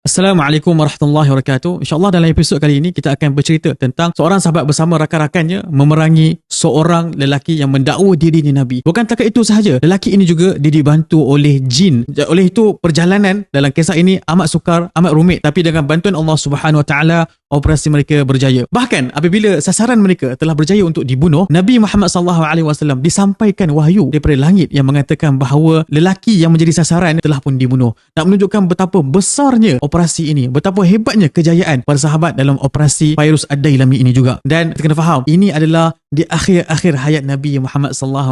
Assalamualaikum warahmatullahi wabarakatuh. InsyaAllah dalam episod kali ini kita akan bercerita tentang seorang sahabat bersama rakan-rakannya memerangi seorang lelaki yang mendakwa diri ni Nabi. Bukan takat itu sahaja, lelaki ini juga dia dibantu oleh jin. Oleh itu perjalanan dalam kisah ini amat sukar, amat rumit, tapi dengan bantuan Allah Subhanahu Wa Taala operasi mereka berjaya. Bahkan apabila sasaran mereka telah berjaya untuk dibunuh, Nabi Muhammad SAW disampaikan wahyu daripada langit yang mengatakan bahawa lelaki yang menjadi sasaran telah pun dibunuh. Nak menunjukkan betapa besarnya operasi ini, betapa hebatnya kejayaan para sahabat dalam operasi Fairuz Ad-Dailami ini juga. Dan kita kena faham, ini adalah di akhir-akhir hayat Nabi Muhammad SAW.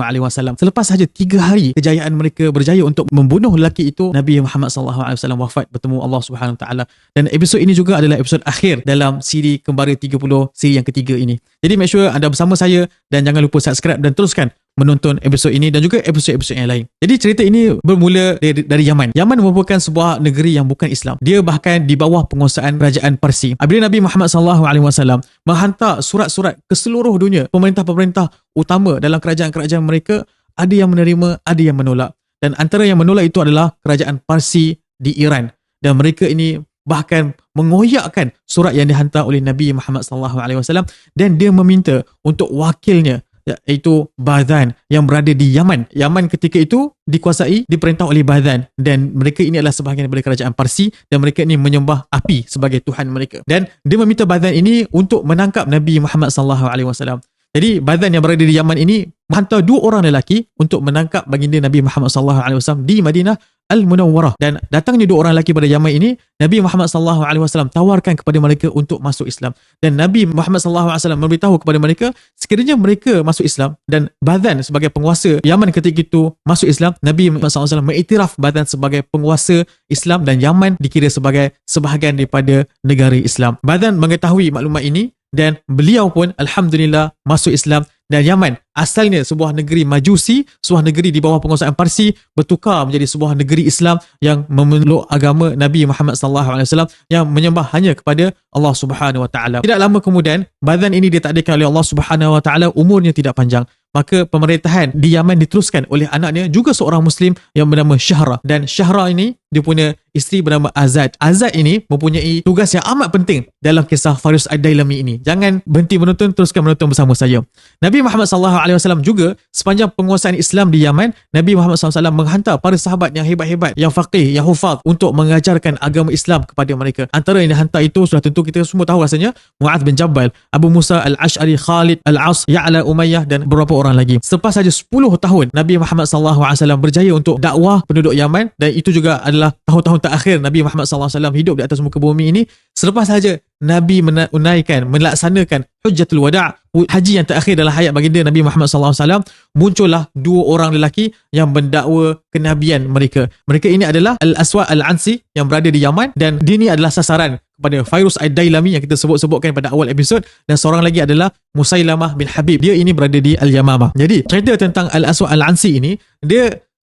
Selepas sahaja 3 hari kejayaan mereka berjaya untuk membunuh lelaki itu, Nabi Muhammad SAW wafat bertemu Allah Subhanahu Wa Taala. Dan episod ini juga adalah episod akhir dalam siri Kembara 30, siri yang ketiga ini. Jadi make sure anda bersama saya dan jangan lupa subscribe dan teruskan menonton episod ini dan juga episod-episod yang lain. Jadi cerita ini bermula dari Yaman. Yaman merupakan sebuah negeri yang bukan Islam. Dia bahkan di bawah penguasaan kerajaan Parsi. Apabila Nabi Muhammad SAW menghantar surat-surat ke seluruh dunia, pemerintah-pemerintah utama dalam kerajaan-kerajaan mereka, ada yang menerima, ada yang menolak. Dan antara yang menolak itu adalah kerajaan Parsi di Iran. Dan mereka ini bahkan mengoyakkan surat yang dihantar oleh Nabi Muhammad SAW dan dia meminta untuk wakilnya, iaitu Badhan yang berada di Yaman. Yaman ketika itu diperintah oleh Badhan dan mereka ini adalah sebahagian daripada kerajaan Parsi dan mereka ini menyembah api sebagai Tuhan mereka. Dan dia meminta Badhan ini untuk menangkap Nabi Muhammad SAW. Jadi Badhan yang berada di Yaman ini menghantar 2 orang lelaki untuk menangkap baginda Nabi Muhammad SAW di Madinah Al-Munawwarah. Dan datangnya 2 orang lelaki pada Yaman ini, Nabi Muhammad SAW tawarkan kepada mereka untuk masuk Islam. Dan Nabi Muhammad SAW memberitahu kepada mereka, sekiranya mereka masuk Islam dan Badhan sebagai penguasa Yaman ketika itu masuk Islam, Nabi Muhammad SAW mengiktiraf Badhan sebagai penguasa Islam dan Yaman dikira sebagai sebahagian daripada negara Islam. Badhan mengetahui maklumat ini dan beliau pun Alhamdulillah masuk Islam. Dan Yaman asalnya sebuah negeri Majusi, sebuah negeri di bawah penguasaan Parsi, bertukar menjadi sebuah negeri Islam yang memeluk agama Nabi Muhammad SAW yang menyembah hanya kepada Allah Subhanahu Wa Taala. Tidak lama kemudian Badhan ini ditakdirkan oleh Allah Subhanahu Wa Taala umurnya tidak panjang. Maka pemerintahan di Yaman diteruskan oleh anaknya, juga seorang Muslim yang bernama Syahra. Dan Syahra ini dia punya isteri bernama Azad. Azad ini mempunyai tugas yang amat penting dalam kisah Fairuz Ad-Dailami ini. Jangan berhenti menonton, teruskan menonton bersama saya. Nabi Muhammad SAW juga sepanjang penguasaan Islam di Yaman, Nabi Muhammad SAW menghantar para sahabat yang hebat-hebat, yang faqih, yang hufaz untuk mengajarkan agama Islam kepada mereka. Antara yang dihantar itu sudah tentu kita semua tahu rasanya, Mu'adz bin Jabal, Abu Musa Al-Ash'ari, Khalid Al-As, Ya'la Umayyah dan beberapa orang lagi. Selepas saja 10 tahun Nabi Muhammad SAW berjaya untuk dakwah penduduk Yaman, dan itu juga adalah tahun-tahun terakhir Nabi Muhammad SAW hidup di atas muka bumi ini. Selepas saja Nabi melaksanakan Hujjatul Wada', haji yang terakhir dalam hayat baginda Nabi Muhammad SAW, muncullah 2 orang lelaki yang mendakwa kenabian mereka. Mereka ini adalah Al-Aswad Al-Ansi yang berada di Yaman, dan dia ni adalah sasaran kepada Fairuz Ad-Dailami yang kita sebut-sebutkan pada awal episod, dan seorang lagi adalah Musailamah bin Habib. Dia ini berada di Al-Yamamah. Jadi cerita tentang Al-Aswad Al-Ansi ini,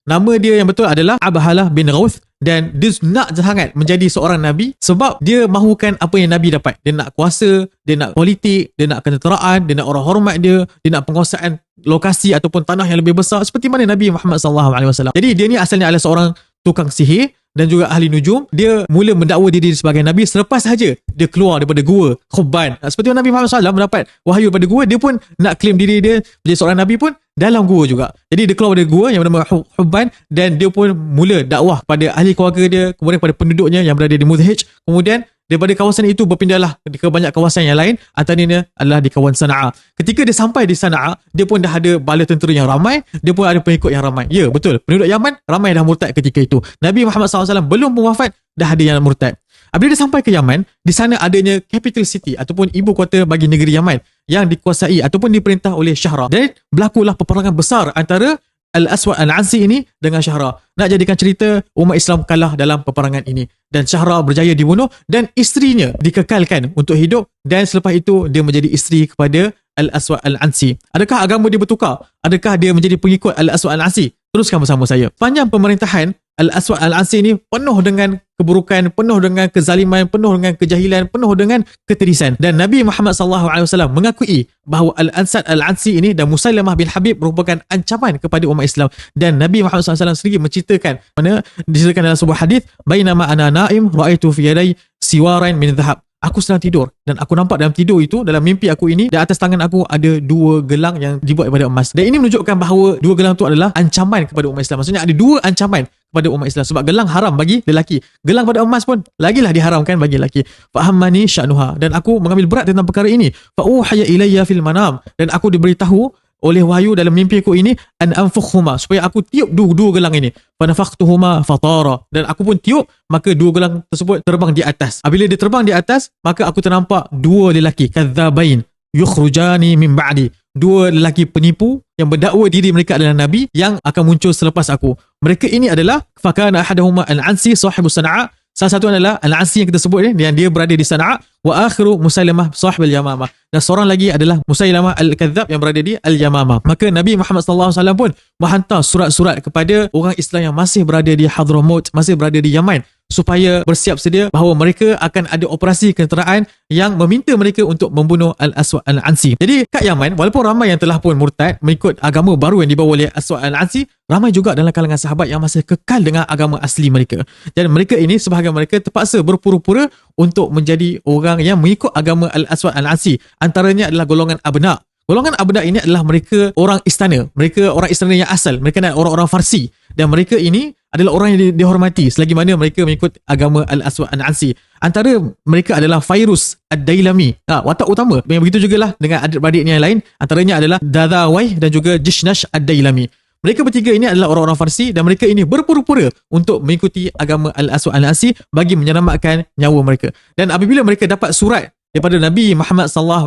nama dia yang betul adalah Abhalah bin Ghawth, dan dia nak sangat menjadi seorang Nabi sebab dia mahukan apa yang Nabi dapat. Dia nak kuasa, dia nak politik, dia nak ketenteraan, dia nak orang hormat dia nak penguasaan lokasi ataupun tanah yang lebih besar seperti mana Nabi Muhammad SAW. Jadi dia ni asalnya adalah seorang tukang sihir dan juga ahli nujum. Dia mula mendakwa diri sebagai Nabi selepas sahaja dia keluar daripada gua Khubban. Seperti mana Nabi Muhammad SAW mendapat wahyu daripada gua, dia pun nak claim diri dia menjadi seorang Nabi pun dalam gua juga. Jadi dia keluar dari gua yang bernama Hubban dan dia pun mula dakwah pada ahli keluarga dia, kemudian pada penduduknya yang berada di Mudhij. Kemudian daripada kawasan itu berpindahlah ke banyak kawasan yang lain, antaranya adalah di kawasan Sana'a. Ketika dia sampai di Sana'a, dia pun dah ada bala tentera yang ramai, dia pun ada pengikut yang ramai. Ya, betul. Penduduk Yaman ramai dah murtad ketika itu. Nabi Muhammad SAW belum pun wafat, dah ada yang murtad. Apabila dia sampai ke Yaman, di sana adanya capital city ataupun ibu kota bagi negeri Yaman yang dikuasai ataupun diperintah oleh Syahra. Dan berlakulah peperangan besar antara Al-Aswad Al-Ansi ini dengan Syahra. Nak jadikan cerita, umat Islam kalah dalam peperangan ini. Dan Syahra berjaya dibunuh dan isterinya dikekalkan untuk hidup, dan selepas itu dia menjadi isteri kepada Al-Aswad Al-Ansi. Adakah agama dia bertukar? Adakah dia menjadi pengikut Al-Aswad Al-Ansi? Teruskan bersama saya. Panjang pemerintahan Al-Aswad Al-Ansi ni penuh dengan keburukan, penuh dengan kezaliman, penuh dengan kejahilan, penuh dengan keterisan. Dan Nabi Muhammad SAW mengakui bahawa Al-Aswad Al-Ansi ini dan Musailamah bin Habib merupakan ancaman kepada umat Islam. Dan Nabi Muhammad SAW sendiri menceritakan, mana diceritakan dalam sebuah hadis, bainama ana naim ra'aitu fi yadai siwaran min dhahab. Aku sedang tidur dan aku nampak dalam tidur itu, dalam mimpi aku ini, di atas tangan aku ada 2 gelang yang dibuat daripada emas. Dan ini menunjukkan bahawa 2 gelang itu adalah ancaman kepada umat Islam. Maksudnya ada 2 ancaman kepada umat Islam, sebab gelang haram bagi lelaki. Gelang pada emas pun lagilah diharamkan bagi lelaki. Fahammani sya'nuha, dan aku mengambil berat tentang perkara ini. Fa'uhaya ilayya fil manam, dan aku diberitahu oleh wahyu dalam mimpi aku ini, an anfukhuma, supaya aku tiup 2 gelang ini. Fanafaqtuhuma fatara, dan aku pun tiup, maka 2 gelang tersebut terbang di atas. Apabila dia terbang di atas, maka aku ternampak 2 lelaki kadzabain yukhrujani min ba'di, 2 lelaki penipu yang mendakwa diri mereka adalah nabi yang akan muncul selepas aku. Mereka ini adalah fakana ahaduhuma al-Ansi sahibus Sana'a, salah satu adalah Al-Ansi yang kita sebut ni, yang dia berada di Sana'a, wa akhiru Musailamah sahib al-Yamamah, dan seorang lagi adalah Musailamah al-Kadzab yang berada di al-Yamamah. Maka Nabi Muhammad SAW pun menghantar surat-surat kepada orang Islam yang masih berada di Hadramaut, masih berada di Yaman, supaya bersiap sedia bahawa mereka akan ada operasi kenderaan yang meminta mereka untuk membunuh Al-Aswad Al-Ansi. Jadi kat Yaman, walaupun ramai yang telah pun murtad mengikut agama baru yang dibawa oleh Aswad Al-Ansi, ramai juga dalam kalangan sahabat yang masih kekal dengan agama asli mereka. Dan mereka ini, sebahagian mereka terpaksa berpura-pura untuk menjadi orang yang mengikut agama Al-Aswad Al-Ansi. Antaranya adalah golongan abna. Golongan abna ini adalah mereka orang istana. Mereka orang istana yang asal. Mereka adalah orang-orang Farsi. Dan mereka ini adalah orang yang dihormati selagi mana mereka mengikut agama Al-Aswad Al-Ansi. Antara mereka adalah Fairuz Ad-Dailami, watak utama. Yang begitu jugalah dengan adik-beradiknya yang lain. Antaranya adalah Dadawai dan juga Jishnash Ad-Dailami. Mereka bertiga ini adalah orang-orang Farsi dan mereka ini berpura-pura untuk mengikuti agama Al-Aswad Al-Ansi bagi menyelamatkan nyawa mereka. Dan apabila mereka dapat surat daripada Nabi Muhammad SAW,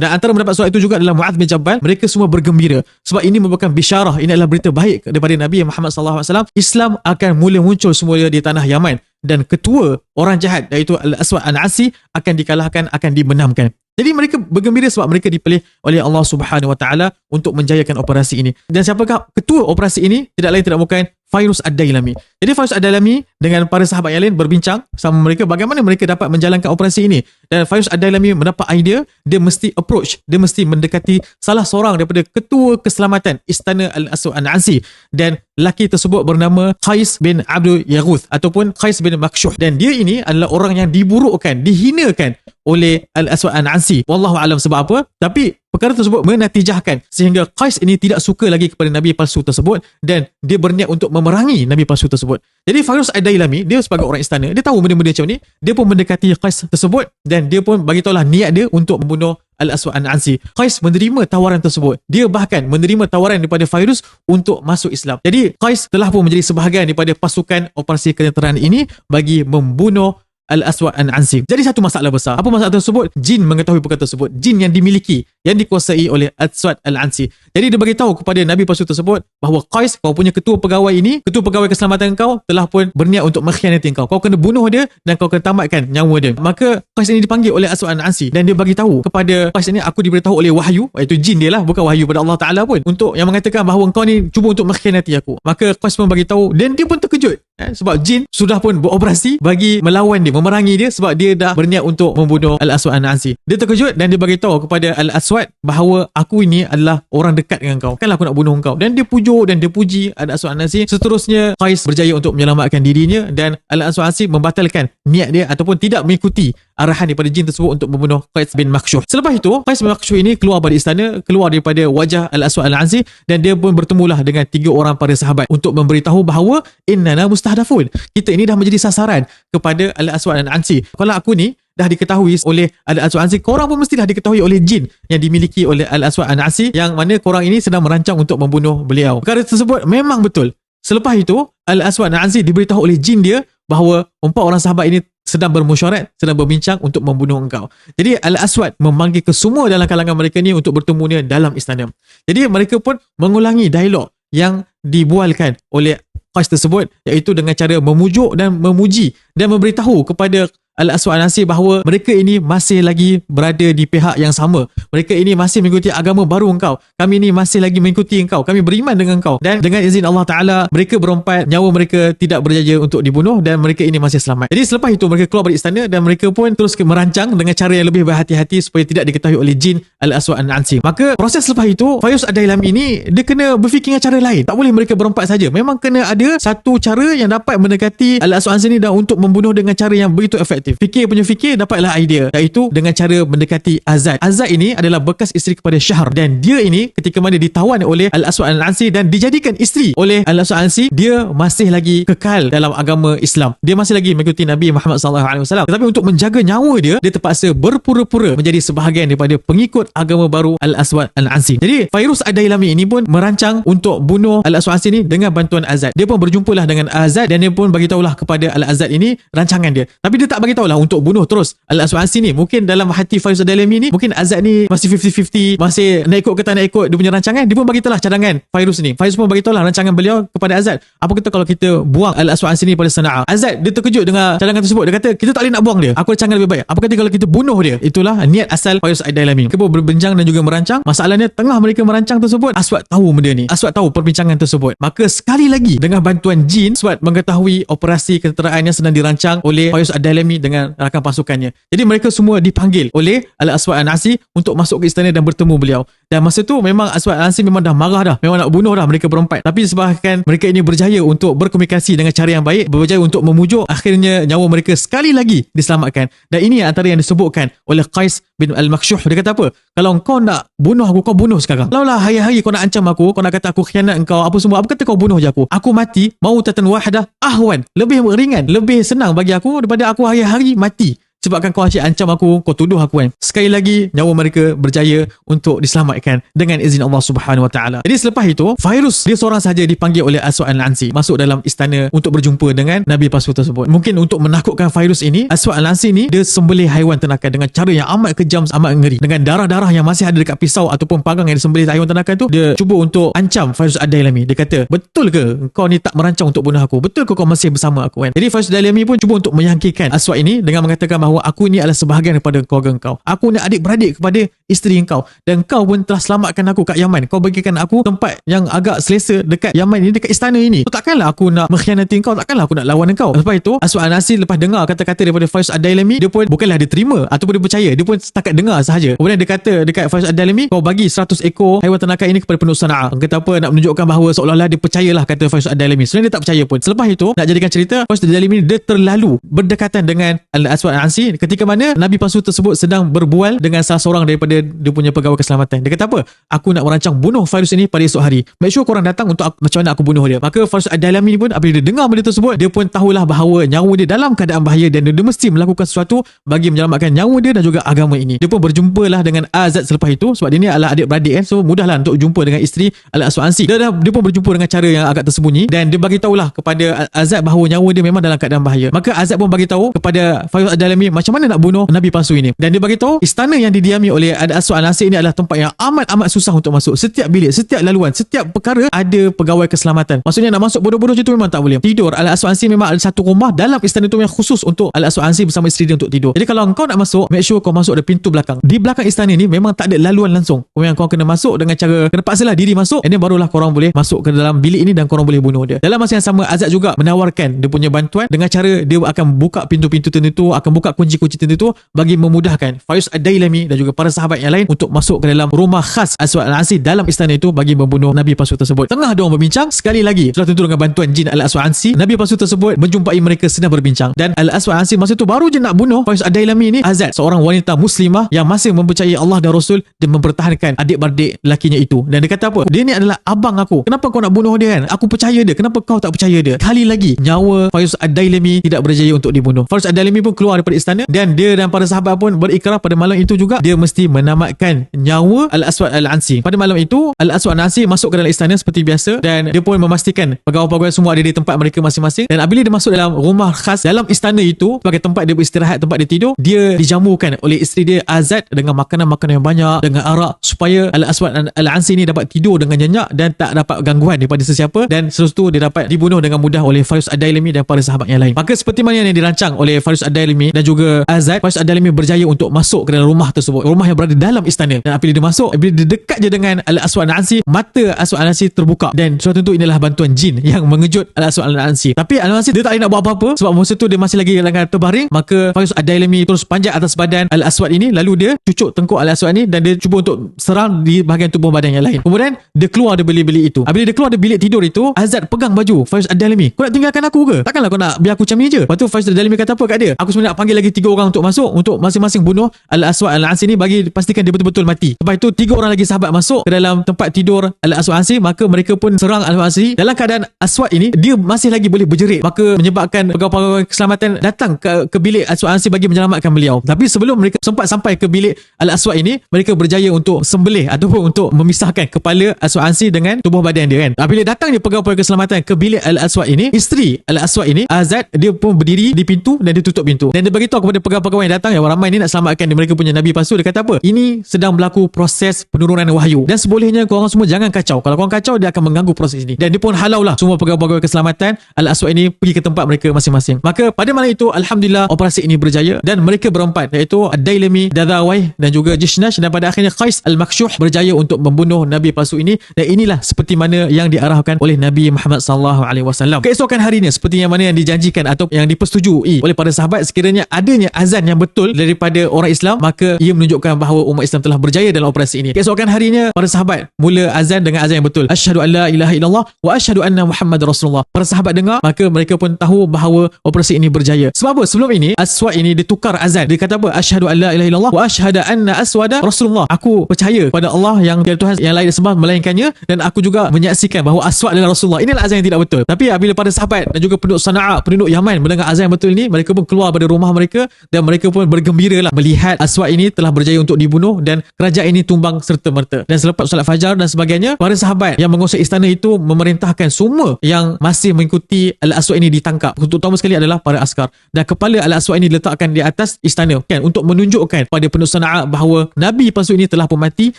dan antara mendapat surat itu juga adalah Mu'adz bin Jabal, mereka semua bergembira sebab ini merupakan bisyarah, ini adalah berita baik daripada Nabi Muhammad SAW. Islam akan mula muncul semula di tanah Yaman dan ketua orang jahat iaitu Al-Aswad Al-Ansi akan dikalahkan, akan dibenamkan. Jadi mereka bergembira sebab mereka dipilih oleh Allah Subhanahu Wa Taala untuk menjayakan operasi ini. Dan siapakah ketua operasi ini? Tidak lain tidak bukan Fairuz Ad-Dailami. Jadi Fairuz Ad-Dailami dengan para sahabat yang lain berbincang sama mereka bagaimana mereka dapat menjalankan operasi ini. Dan Fairuz Ad-Dailami mendapat idea, dia mesti approach, dia mesti mendekati salah seorang daripada ketua keselamatan Istana Al-Aswad Al-Ansi, dan lelaki tersebut bernama Qais bin Abdul Yaghuth ataupun Qais bin Makshuh. Dan dia ini adalah orang yang diburukkan, dihinakan oleh Al-Aswad Al-Ansi. Wallahu alam sebab apa, tapi perkara tersebut menatijahkan sehingga Qais ini tidak suka lagi kepada Nabi palsu tersebut dan dia berniat untuk memerangi Nabi palsu tersebut. Jadi Fairuz Ad-Dailami, dia sebagai orang istana, dia tahu benda-benda macam ni, dia pun mendekati Qais tersebut dan dia pun bagi tahulah niat dia untuk membunuh Al-Aswad Al-Ansi. Qais menerima tawaran tersebut. Dia bahkan menerima tawaran daripada Fairuz untuk masuk Islam. Jadi Qais telah pun menjadi sebahagian daripada pasukan operasi ketenteraan ini bagi membunuh Al-Aswad Al-Ansi. Jadi satu masalah besar. Apa masalah tersebut? Jin mengetahui perkara tersebut. Jin yang dimiliki, yang dikuasai oleh Al-Aswad Al-Ansi. Jadi dia beritahu kepada Nabi palsu tersebut bahawa Qais, kau punya ketua pegawai ini, ketua pegawai keselamatan kau telah pun berniat untuk mengkhianati kau. Kau kena bunuh dia dan kau kena tamatkan nyawa dia. Maka Qais ini dipanggil oleh Al-Aswad Al-Ansi dan dia bagi tahu kepada Qais ini, aku diberitahu oleh wahyu, iaitu jin dia lah, bukan wahyu pada Allah Ta'ala pun, untuk yang mengatakan bahawa kau ni cuba untuk mengkhianati aku. Maka Qais pun bagi tahu dan dia pun terkejut sebab jin sudah pun beroperasi bagi melawan dia, memerangi dia sebab dia dah berniat untuk membunuh Al-Aswad Al-Ansi. Dia terkejut dan dia bagi tahu kepada Al-Aswad bahawa aku ini adalah orang dekat dengan kau. Kanlah aku nak bunuh kau. Dan dia pujuk dan dia puji Al-Aswad Al-Ansi. Seterusnya Qais berjaya untuk menyelamatkan dirinya dan Al-Aswad Al-Ansi membatalkan niat dia ataupun tidak mengikuti arahan daripada jin tersebut untuk membunuh Qais bin Makshuh. Selepas itu, Qais bin Makshuh ini keluar dari istana, keluar daripada wajah Al-Aswad Al-Ansi dan dia pun bertemulah dengan 3 orang para sahabat untuk memberitahu bahawa innana mustahdafun. Kita ini dah menjadi sasaran kepada Al-Aswad Al-Ansi. Kalau aku ni dah diketahui oleh Al-Aswad Al-Ansi, korang pun mesti dah diketahui oleh jin yang dimiliki oleh Al-Aswad Al-Ansi yang mana korang ini sedang merancang untuk membunuh beliau. Perkara tersebut memang betul. Selepas itu, Al-Aswad Al-Ansi diberitahu oleh jin dia bahawa 4 orang sahabat ini sedang bermusyarat, sedang berbincang untuk membunuh engkau. Jadi Al-Aswad memanggil ke semua dalam kalangan mereka ni untuk bertemu dia dalam istana. Jadi mereka pun mengulangi dialog yang dibualkan oleh Qais tersebut, iaitu dengan cara memujuk dan memuji dan memberitahu kepada Al-Aswad Al-Ansi bahawa mereka ini masih lagi berada di pihak yang sama. Mereka ini masih mengikuti agama baru engkau. Kami ini masih lagi mengikuti engkau. Kami beriman dengan engkau. Dan dengan izin Allah Ta'ala, mereka berempat, nyawa mereka tidak berjaya untuk dibunuh dan mereka ini masih selamat. Jadi selepas itu mereka keluar dari istana dan mereka pun terus merancang dengan cara yang lebih berhati-hati supaya tidak diketahui oleh jin Al-Aswad Al-Ansi. Maka proses selepas itu, Fairuz Ad-Dailami ini dia kena berfikir dengan cara lain. Tak boleh mereka berempat saja. Memang kena ada satu cara yang dapat mendekati Al-Aswad Al-Ansi ini dan untuk membunuh dengan cara yang begitu efektif. Fikir dapatlah idea, iaitu dengan cara mendekati Azad. Azad ini adalah bekas isteri kepada Syahr dan dia ini ketika mana ditawan oleh Al-Aswad Al-Ansi dan dijadikan isteri oleh Al-Aswad Al-Ansi, dia masih lagi kekal dalam agama Islam. Dia masih lagi mengikuti Nabi Muhammad SAW. Tetapi untuk menjaga nyawa dia terpaksa berpura-pura menjadi sebahagian daripada pengikut agama baru Al-Aswad Al-Ansi. Jadi Fairuz Ad-Dailami ini pun merancang untuk bunuh Al-Aswad Al-Ansi ini dengan bantuan Azad. Dia pun berjumpalah dengan Azad dan dia pun bagitahulah kepada Al-Azad ini rancangan dia. Tapi dia tak bagitahulah untuk bunuh terus Al-Aswad Al-Ansi ni. Mungkin dalam hati Fairuz Ad-Dailami ni, mungkin Azad ni masih 50-50, masih nak ikut ke tak nak ikut dia punya rancangan. Dia pun bagitahulah cadangan Fairuz ni. Fairuz pun bagitahulah rancangan beliau kepada Azad. Apa kata kalau kita buang Al-Aswad Al-Ansi ni pada Sanaa? Azad dia terkejut dengan cadangan tersebut. Dia kata kita tak boleh nak buang dia. Aku rancangan lebih baik. Apa kata kalau kita bunuh dia? Itulah niat asal Fairuz Ad-Dailami. Mereka pun berbincang dan juga merancang. Masalahnya tengah mereka merancang tersebut, Aswad tahu benda ni. Aswad tahu perbincangan tersebut. Maka sekali lagi dengan bantuan jin, Aswad mengetahui operasi ketenteraan yang sedang dirancang oleh Fairuz Ad-Dailami dengan rakan pasukannya. Jadi mereka semua dipanggil oleh Al-Aswad Al-Ansi untuk masuk ke istana dan bertemu beliau. Dan masa tu memang Aswad Al-Ansi memang dah marah dah. Memang nak bunuh dah mereka berempat. Tapi sebabkan mereka ini berjaya untuk berkomunikasi dengan cara yang baik, berjaya untuk memujuk, akhirnya nyawa mereka sekali lagi diselamatkan. Dan ini antara yang disebutkan oleh Qais bin Al-Makshuh. Dia kata apa? Kalau kau nak bunuh aku, kau bunuh sekarang. Kalau lah hari-hari kau nak ancam aku, kau nak kata aku khianat engkau, apa semua, apa kata kau bunuh je aku. Aku mati, mautatan wahidah ahwan. Lebih ringan, lebih senang bagi aku daripada aku hari-hari mati. Sebabkan kau asyik ancam aku, kau tuduh aku kan. Sekali lagi nyawa mereka berjaya untuk diselamatkan dengan izin Allah Subhanahu Wa Taala. Jadi selepas itu, Fairuz dia seorang saja dipanggil oleh Aswad Al-Ansi masuk dalam istana untuk berjumpa dengan Nabi palsu tersebut. Mungkin untuk menakutkan Fairuz ini, Aswad Al-Ansi ni dia sembelih haiwan ternakan dengan cara yang amat kejam, amat ngeri. Dengan darah-darah yang masih ada dekat pisau ataupun panggang yang disembelih haiwan ternakan tu, dia cuba untuk ancam Fairuz Ad-Dailami. Dia kata, "Betul ke kau ni tak merancang untuk bunuh aku? Betul ke kau masih bersama aku kan?" Jadi Fairuz Ad-Dailami pun cuba untuk menyangkirkan Aswad ini dengan mengatakan bahawa aku ini adalah sebahagian daripada keluarga engkau. Aku ni adik-beradik kepada isteri engkau. Dan kau pun telah selamatkan aku kat Yaman. Kau bagikan aku tempat yang agak selesa dekat Yaman ini, dekat istana ini. So, takkanlah aku nak mengkhianati engkau, takkanlah aku nak lawan engkau. Lepas itu, Aswad Al-Ansi lepas dengar kata-kata daripada Fairuz Ad-Dailami, dia pun bukanlah dia terima ataupun dia percaya. Dia pun setakat dengar sahaja. Kemudian dia kata dekat Fairuz Ad-Dailami, kau bagi 100 ekor haiwan ternakan ini kepada penduduk Sanaa. Kata apa, nak menunjukkan bahawa seolah-olah dia percayalah kata Fairuz Ad-Dailami. Sebenarnya dia tak percaya pun. Selepas itu, nak jadikan cerita, Fairuz Ad-Dailami dia terlalu berdekatan dengan Al-Aswad Al-Ansi ketika mana Nabi palsu tersebut sedang berbual dengan salah seorang daripada dia punya pegawai keselamatan. Dia kata apa? Aku nak merancang bunuh Fairuz ini pada esok hari. Make sure korang datang untuk macam mana aku bunuh dia. Maka Fairuz Ad-Dailami pun apabila dia dengar benda tersebut, dia pun tahulah bahawa nyawa dia dalam keadaan bahaya dan dia mesti melakukan sesuatu bagi menyelamatkan nyawa dia dan juga agama ini. Dia pun berjumpalah dengan Azad selepas itu sebab dia ni adalah adik-beradik kan. So mudahlah untuk jumpa dengan isteri Al-Aswad Al-Ansi. Dia pun berjumpa dengan cara yang agak tersembunyi dan dia bagi tahulah kepada Azad bahawa nyawa dia memang dalam keadaan bahaya. Maka Azad pun bagi tahu kepada Fairuz Ad-Dailami macam mana nak bunuh Nabi palsu ini. Dan dia bagi tahu istana yang didiami oleh Aswad Al-Ansi ini adalah tempat yang amat susah untuk masuk. Setiap bilik, setiap laluan, setiap perkara ada pegawai keselamatan. Maksudnya nak masuk bodoh-bodoh je tu memang tak boleh. Tidur, Al-Aswad Al-Ansi memang ada satu rumah dalam istana tu yang khusus untuk Al-Aswad Al-Ansi bersama isteri dia untuk tidur. Jadi kalau kau nak masuk, make sure kau masuk dari pintu belakang. Di belakang istana ni memang tak ada laluan langsung. Kau kena masuk dengan cara kena paksalah diri masuk, and then barulah korang boleh masuk ke dalam bilik ini dan korang boleh bunuh dia. Dalam masa yang sama, Azad juga menawarkan dia punya bantuan dengan cara dia akan buka pintu-pintu tertentu, akan buka kunci-kunci tertentu bagi memudahkan Fairuz Ad-Dailami dan juga para sahabat yang lain untuk masuk ke dalam rumah khas Aswad Al-Ansi dalam istana itu bagi membunuh Nabi palsu tersebut. Tengah diorang berbincang, sekali lagi sudah tentu dengan bantuan jin Al-Aswad Al-Ansi, Nabi palsu tersebut menjumpai mereka sedang berbincang dan Al-Aswad Al-Ansi masa itu baru je nak bunuh Fairuz Ad-Dailami ini. Azad, seorang wanita muslimah yang masih mempercayai Allah dan Rasul dan mempertahankan adik-beradik lakinya itu. Dan dia kata apa? Dia ni adalah abang aku. Kenapa kau nak bunuh dia kan? Aku percaya dia. Kenapa kau tak percaya dia? Kali lagi nyawa Fairuz Ad-Dailami tidak berjaya untuk dibunuh. Fairuz Ad-Dailami pun keluar daripada istana dan dia dan para sahabat pun berikrar pada malam itu juga dia mesti menamatkan nyawa Al-Aswad Al-Ansi. Pada malam itu, Al-Aswad Al-Ansi masuk ke dalam istana seperti biasa dan dia pun memastikan pegawai-pegawai semua ada di tempat mereka masing-masing. Dan apabila dia masuk dalam rumah khas dalam istana itu sebagai tempat dia beristirahat, tempat dia tidur, dia dijamukan oleh isteri dia Azad dengan makanan-makanan yang banyak, dengan arak, supaya Al-Aswad Al-Ansi ni dapat tidur dengan nyenyak dan tak dapat gangguan daripada sesiapa, dan seterus tu dia dapat dibunuh dengan mudah oleh Fairuz Ad-Dailami dan para sahabat yang lain. Maka seperti mana yang dirancang oleh Fairuz Ad-Dailami dan juga juga Azad, Faris Ad-Dailami berjaya untuk masuk ke dalam rumah tersebut, rumah yang berada dalam istana. Dan apabila dia masuk, bila dia dekat je dengan Al-Aswad Al-Ansi, mata Aswad Al-Ansi terbuka, dan suatu tentu inilah bantuan jin yang mengejut Al-Aswad Al-Ansi. Tapi Al-Ansi dia tak boleh nak buat apa-apa sebab masa tu dia masih lagi dalam terbaring. Maka Faris Ad-Dailami terus panjat atas badan Al-Aswad ini, lalu dia cucuk tengkuk Al-Aswad ni dan dia cuba untuk serang di bahagian tubuh badan yang lain. Kemudian dia keluar dari bilik-bilik itu. Apabila dia keluar dari bilik tidur itu, Azad pegang baju Faris Ad-Dailami. Kau nak tinggalkan aku ke? Takkanlah kau nak biar aku macam ni je. Lepas tu Faris Ad-Dailami kata apa kat dia? Aku sebenarnya nak panggil lagi 3 orang untuk masuk, untuk masing-masing bunuh Al-Aswad Al-Ansi ni, bagi pastikan dia betul-betul mati. Lepas itu 3 orang lagi sahabat masuk ke dalam tempat tidur Al-Aswad Al-Ansi, maka mereka pun serang Al-Aswad Al-Ansi. Dalam keadaan Aswad ini dia masih lagi boleh berjerit, maka menyebabkan pegawai-pegawai keselamatan datang ke bilik Aswad Al-Ansi bagi menyelamatkan beliau. Tapi sebelum mereka sempat sampai ke bilik Al-Aswad ini, mereka berjaya untuk sembelih ataupun untuk memisahkan kepala Aswad Al-Ansi dengan tubuh badan dia kan. Apabila datangnya pegawai-pegawai keselamatan ke bilik Al-Aswad ini, isteri Al-Aswad ini, Azad, dia pun berdiri di pintu dan dia tutup pintu. Dan dia beritahu kepada pegawai-pegawai yang datang yang ramai ni nak selamatkan mereka punya Nabi palsu. Dia kata apa? Ini sedang berlaku proses penurunan wahyu dan sebolehnya korang semua jangan kacau. Kalau korang kacau, dia akan mengganggu proses ini. Dan dia pun halau lah semua pegawai-pegawai keselamatan Al-Aswad ini pergi ke tempat mereka masing-masing. Maka pada malam itu alhamdulillah operasi ini berjaya dan mereka berempat, iaitu Ad-Dailami, Dadawai dan juga Jishnash, dan pada akhirnya Qais Al-Makshuh berjaya untuk membunuh Nabi palsu ini. Dan inilah seperti mana yang diarahkan oleh Nabi Muhammad sallallahu alaihi wasallam. Keesokan harinya, seperti yang mana yang dijanjikan atau yang dipersetujui oleh para sahabat, sekiranya adanya azan yang betul daripada orang Islam, maka ia menunjukkan bahawa umat Islam telah berjaya dalam operasi ini. Keesokan harinya para sahabat mula azan dengan azan yang betul, asyhadu an la ilaha illallah wa asyhadu anna Muhammad Rasulullah. Para sahabat dengar, maka mereka pun tahu bahawa operasi ini berjaya. Sebab apa? Sebelum ini Aswad ini ditukar azan. Dia kata apa? Asyhadu an la ilaha illallah wa asyhadu anna Aswada Rasulullah. Aku percaya pada Allah yang tiada Tuhan yang lain disembah melainkannya, dan aku juga menyaksikan bahawa Aswad adalah Rasulullah. Inilah azan yang tidak betul. Tapi apabila para sahabat dan juga penduduk Sana'a, penduduk Yaman mendengar azan yang betul ini, mereka pun keluar dari rumah mereka dan mereka pun bergembiralah melihat Aswad ini telah berjaya untuk dibunuh dan kerajaan ini tumbang serta-merta. Dan selepas solat fajar dan sebagainya, para sahabat yang menguasai istana itu memerintahkan semua yang masih mengikuti Al-Aswad ini ditangkap. Terutama sekali adalah para askar. Dan kepala Al-Aswad ini diletakkan di atas istana kan, untuk menunjukkan pada penduduk Sana'a bahawa Nabi palsu ini telah pun mati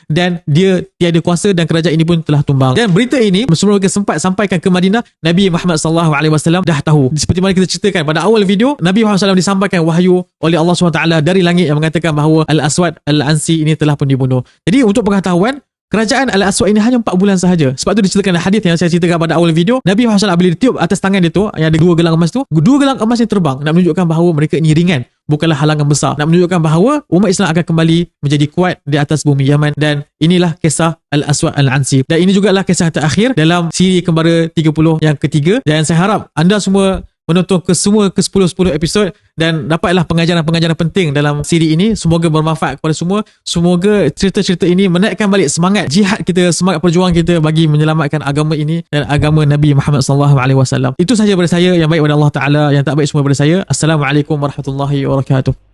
dan dia tiada kuasa dan kerajaan ini pun telah tumbang. Dan berita ini sebelum mereka sempat sampaikan ke Madinah, Nabi Muhammad sallallahu alaihi wasallam dah tahu. Seperti mana kita ceritakan pada awal video, Nabi Muhammad SAW disampaikan wahyu oleh Allah SWT dari langit yang mengatakan bahawa Al-Aswad Al-Ansi ini telah pun dibunuh. Jadi untuk pengetahuan, kerajaan Al-Aswad ini hanya 4 bulan sahaja. Sebab tu diceritakan hadis yang saya ceritakan pada awal video, Nabi Muhammad SAW bila ditiup atas tangan dia tu, yang ada 2 gelang emas tu, 2 gelang emas ni terbang, nak menunjukkan bahawa mereka ini ringan, bukanlah halangan besar, nak menunjukkan bahawa umat Islam akan kembali menjadi kuat di atas bumi Yaman. Dan inilah kisah Al-Aswad Al-Ansi, dan ini juga adalah kisah terakhir dalam siri Kembara 30 yang ketiga. Dan saya harap anda semua menonton ke 10 episod dan dapatlah pengajaran-pengajaran penting dalam siri ini. Semoga bermanfaat kepada semua. Semoga cerita-cerita ini menaikkan balik semangat jihad kita, semangat perjuangan kita bagi menyelamatkan agama ini dan agama Nabi Muhammad sallallahu alaihi wasallam. Itu sahaja daripada saya, yang baik pada Allah Taala, yang tak baik semua daripada saya. Assalamualaikum warahmatullahi wabarakatuh.